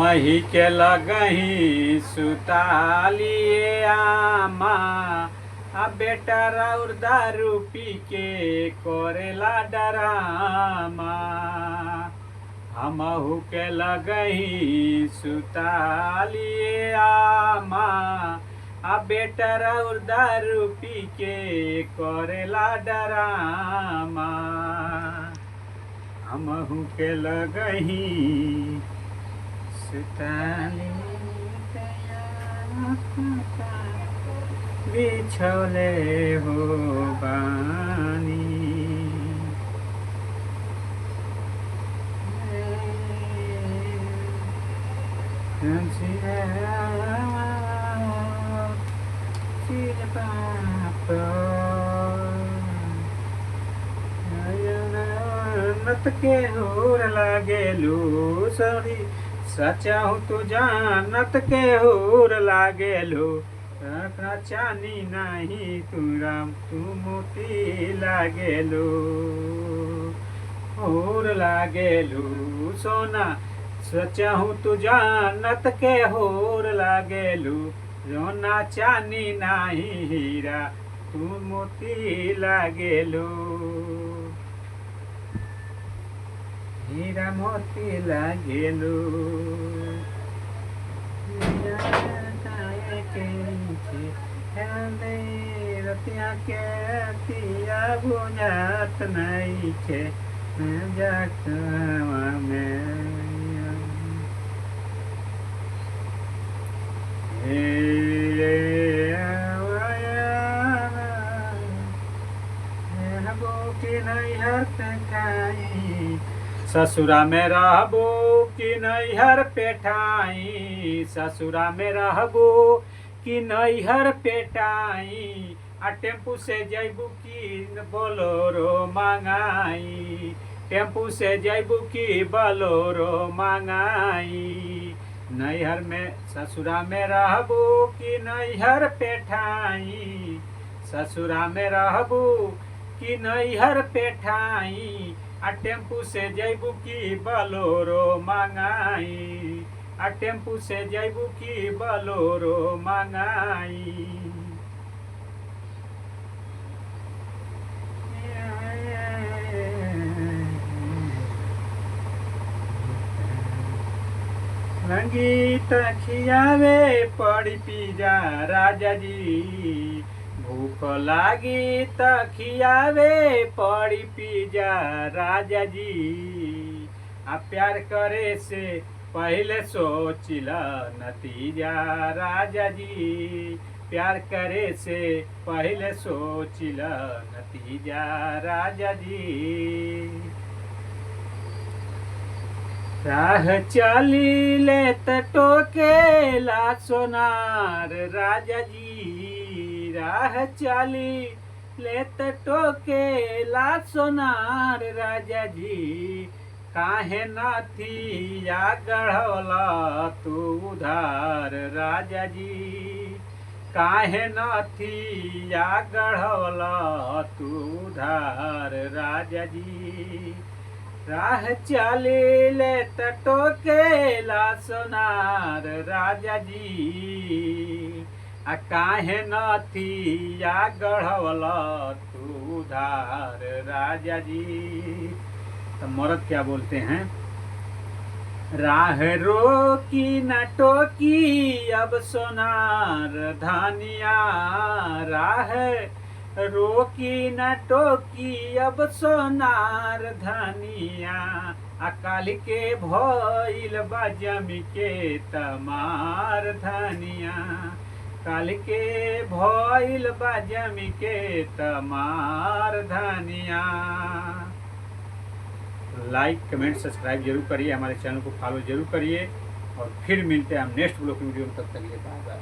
मही के लगही सुतालिए आमा आ बेटा राउर दारू पी के करेला डरामा। हमहू के लगही सुतालिए आमा आ बेटा राउर दारू पी के करेला डरामा। हमहू के लगही बिछौले हो बानी। नत के होर लागेलू सॉरी सचाहू तू जानत के होर लागेलू चानी नहीं तू राम तू मोती लागेलू होर लागेलू सोना सचाहू तू जानत के होर लागेलू सोना चानी नहीं हीरा तू मोती लागेलू हीरा मोती लागेलू। रतिया के तिया बुझात नहीं छे जखवा में ससुरा में रहबो कि नैहर पेठाई ससुरा में रहबो कि नैहर पेटाई आ टेम्पू से जैबू की बोलोरो मांगाई टेम्पू से जैबू की बोलोरो मांगाई। नैहर में ससुरा में रहबू कि नैहर पेठाई ससुरा में रहबू कि नैहर पेठाई आ टेम्पू से जैबू की बोलोरो मांगाई आ टेम्पू से जैबू की बोलोरो मांगाई। रंगीत खियावे पड़ी पिजा राजा जी भूख लागी त खियावे पड़ी पिजा राजा जी आ प्यार करे से पहले सोचिला नतीजा राजा जी प्यार करे से पहले सोचिला नतीजा राजा जी। राह चली ले टोकेला सोनार राजा जी राह चली ले टोकेला सोनार राजा जी काहे नाथी या गढ़ौला तू उधार राजा जी काहे नाथी या गढ़ौला तू उधार राजा जी। राह चली ले टोकेला सोनार राजा जी आ काहे नथी या गढ़वला तू उधार राजा जी। तो मर्द क्या बोलते हैं राह रोकी न टोकी अब सोनार धानिया राह रोकी न टोकी अब सोनार धनिया अकाल के भइल बजमी के तमार धनिया काल के भइल बजमी के तमार धनिया। लाइक कमेंट सब्सक्राइब जरूर करिए हमारे चैनल को फॉलो जरूर करिए और फिर मिलते हैं हम नेक्स्ट ब्लॉग वीडियो में। तब तक ये बाय बाय।